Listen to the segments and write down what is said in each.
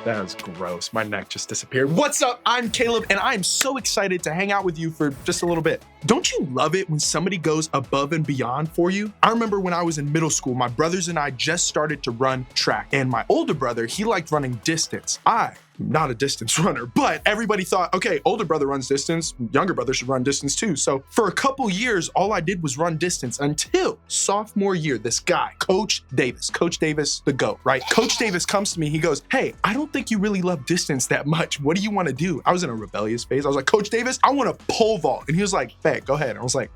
That was gross. My neck just disappeared. What's up? I'm Caleb, and I'm so excited to hang out with you for just a little bit. Don't you love it when somebody goes above and beyond for you? I remember when I was in middle school, my brothers and I just started to run track, and my older brother, he liked running distance. I'm not a distance runner, but everybody thought, okay, older brother runs distance, younger brother should run distance too. So for a couple years, all I did was run distance until sophomore year, this guy, Coach Davis, the GOAT, right? Coach Davis comes to me, he goes, hey, I don't think you really love distance that much. What do you want to do? I was in a rebellious phase. I was like, Coach Davis, I want to pole vault. And he was like, hey, go ahead. I was like,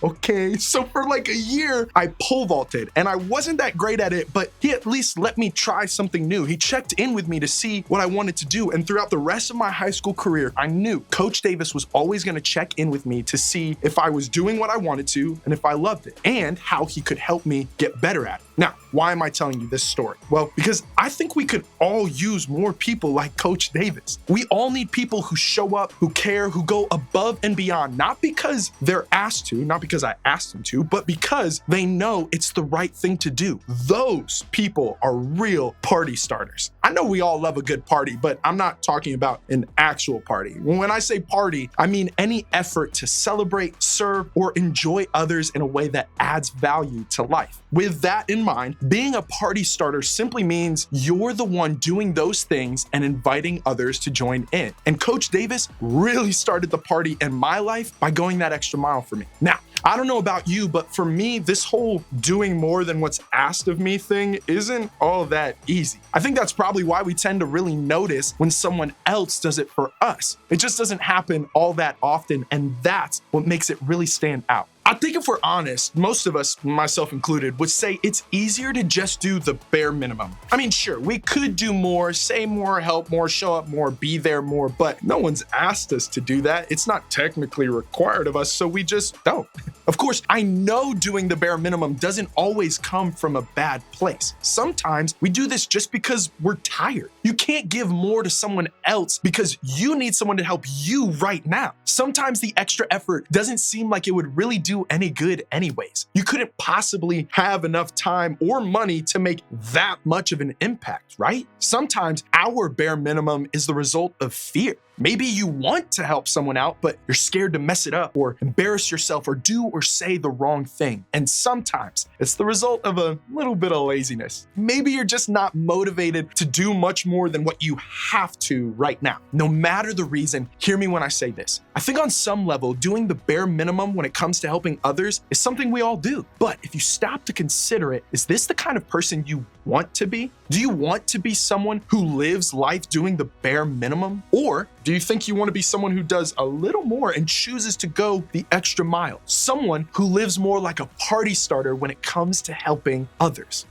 okay. So for like a year, I pole vaulted and I wasn't that great at it, but he at least let me try something new. He checked in with me to see what I wanted to do. And throughout the rest of my high school career, I knew Coach Davis was always going to check in with me to see if I was doing what I wanted to and if I loved it and how he could help me get better at it. Now, why am I telling you this story? Well, because I think we could all use more people like Coach Davis. We all need people who show up, who care, who go above and beyond, not because they're asked to, not because I asked them to, but because they know it's the right thing to do. Those people are real party starters. I know we all love a good party, but I'm not talking about an actual party. When I say party, I mean any effort to celebrate, serve, or enjoy others in a way that adds value to life. With that in mind, being a party starter simply means you're the one doing those things and inviting others to join in. And Coach Davis really started the party in my life by going that extra mile for me. Now, I don't know about you, but for me, this whole doing more than what's asked of me thing isn't all that easy. I think that's probably why we tend to really notice when someone else does it for us. It just doesn't happen all that often, and that's what makes it really stand out. I think if we're honest, most of us, myself included, would say it's easier to just do the bare minimum. I mean, sure, we could do more, say more, help more, show up more, be there more, but no one's asked us to do that. It's not technically required of us, so we just don't. Of course, I know doing the bare minimum doesn't always come from a bad place. Sometimes we do this just because we're tired. You can't give more to someone else because you need someone to help you right now. Sometimes the extra effort doesn't seem like it would really do any good anyways. You couldn't possibly have enough time or money to make that much of an impact, right? Sometimes our bare minimum is the result of fear. Maybe you want to help someone out, but you're scared to mess it up or embarrass yourself or do or say the wrong thing. And sometimes it's the result of a little bit of laziness. Maybe you're just not motivated to do much more than what you have to right now. No matter the reason, hear me when I say this. I think on some level, doing the bare minimum when it comes to helping others is something we all do. But if you stop to consider it, is this the kind of person you want to be? Do you want to be someone who lives life doing the bare minimum? Or do you think you want to be someone who does a little more and chooses to go the extra mile? Someone who lives more like a party starter when it comes to helping others.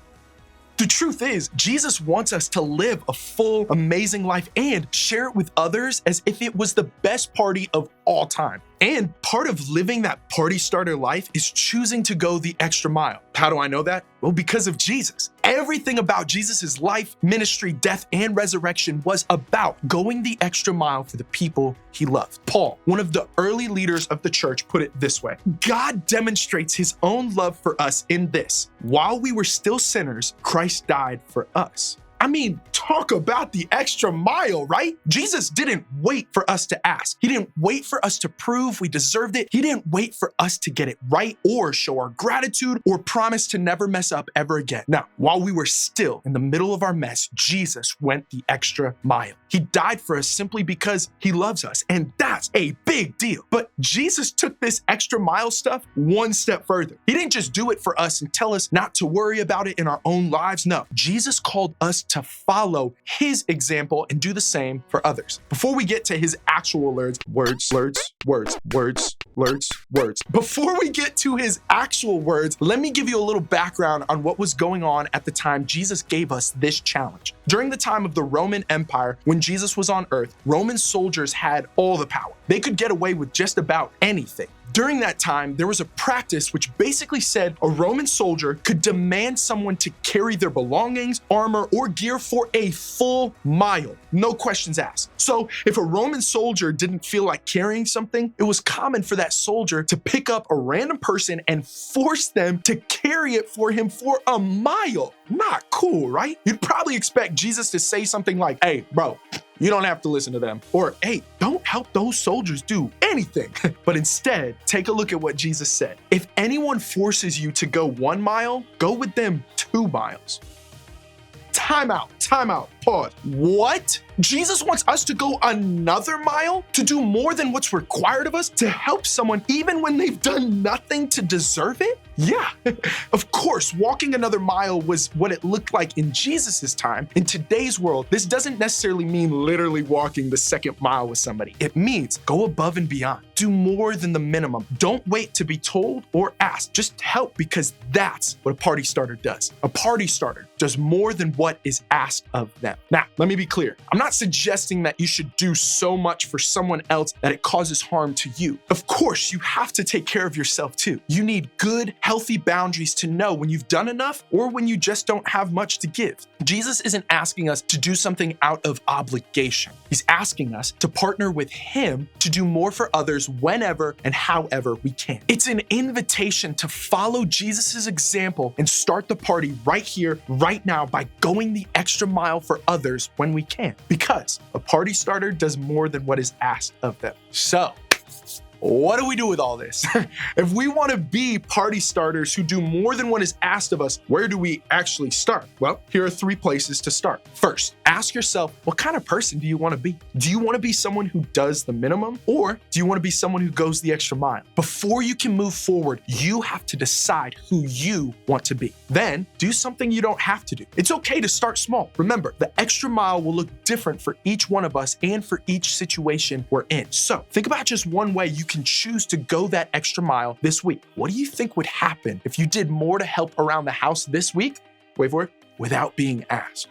The truth is, Jesus wants us to live a full, amazing life and share it with others as if it was the best party of all time. And part of living that party starter life is choosing to go the extra mile. How do I know that? Well, because of Jesus. Everything about Jesus's life, ministry, death, and resurrection was about going the extra mile for the people he loved. Paul, one of the early leaders of the church, put it this way: God demonstrates his own love for us in this: while we were still sinners, Christ died for us. I mean, talk about the extra mile, right? Jesus didn't wait for us to ask. He didn't wait for us to prove we deserved it. He didn't wait for us to get it right or show our gratitude or promise to never mess up ever again. Now, while we were still in the middle of our mess, Jesus went the extra mile. He died for us simply because he loves us, and that's a big deal. But Jesus took this extra mile stuff one step further. He didn't just do it for us and tell us not to worry about it in our own lives. No, Jesus called us to follow his example and do the same for others. Before we get to his actual words. Before we get to his actual words, let me give you a little background on what was going on at the time Jesus gave us this challenge. During the time of the Roman Empire, when Jesus was on earth, Roman soldiers had all the power. They could get away with just about anything. During that time, there was a practice which basically said a Roman soldier could demand someone to carry their belongings, armor, or gear for a full mile. No questions asked. So if a Roman soldier didn't feel like carrying something, it was common for that soldier to pick up a random person and force them to carry it for him for a mile. Not cool, right? You'd probably expect Jesus to say something like, "Hey, bro, you don't have to listen to them." Or, "Hey, don't help those soldiers do anything." But instead, take a look at what Jesus said. If anyone forces you to go 1 mile, go with them 2 miles. Time out, pause. What? Jesus wants us to go another mile to do more than what's required of us to help someone even when they've done nothing to deserve it? Yeah, of course, walking another mile was what it looked like in Jesus's time. In today's world, this doesn't necessarily mean literally walking the second mile with somebody. It means go above and beyond. Do more than the minimum. Don't wait to be told or asked. Just help, because that's what a party starter does. A party starter does more than what is asked of them. Now, let me be clear. I'm not suggesting that you should do so much for someone else that it causes harm to you. Of course, you have to take care of yourself too. You need good, healthy boundaries to know when you've done enough or when you just don't have much to give. Jesus isn't asking us to do something out of obligation. He's asking us to partner with him to do more for others whenever and however we can. It's an invitation to follow Jesus's example and start the party right here, right now, by going the extra mile for others when we can. Because a party starter does more than what is asked of them. So, what do we do with all this? If we want to be party starters who do more than what is asked of us, where do we actually start? Well, here are 3 places to start. First, ask yourself, what kind of person do you want to be? Do you want to be someone who does the minimum, or do you want to be someone who goes the extra mile? Before you can move forward, you have to decide who you want to be. Then, do something you don't have to do. It's okay to start small. Remember, the extra mile will look different for each one of us and for each situation we're in. So, think about just one way you can choose to go that extra mile this week. What do you think would happen if you did more to help around the house this week? Wait for it. Without being asked.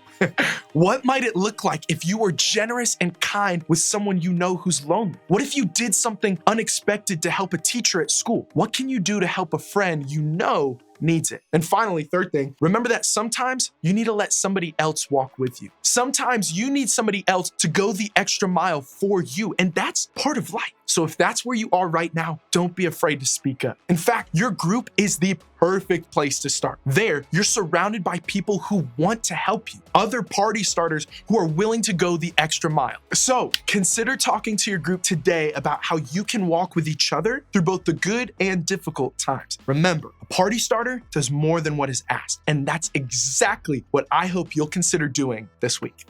What might it look like if you were generous and kind with someone you know who's lonely? What if you did something unexpected to help a teacher at school? What can you do to help a friend you know needs it? And finally, third thing, remember that sometimes you need to let somebody else walk with you. Sometimes you need somebody else to go the extra mile for you, and that's part of life. So if that's where you are right now, don't be afraid to speak up. In fact, your group is the perfect place to start. There, you're surrounded by people who want to help you, other party starters who are willing to go the extra mile. So consider talking to your group today about how you can walk with each other through both the good and difficult times. Remember, a party starter does more than what is asked, and that's exactly what I hope you'll consider doing this week.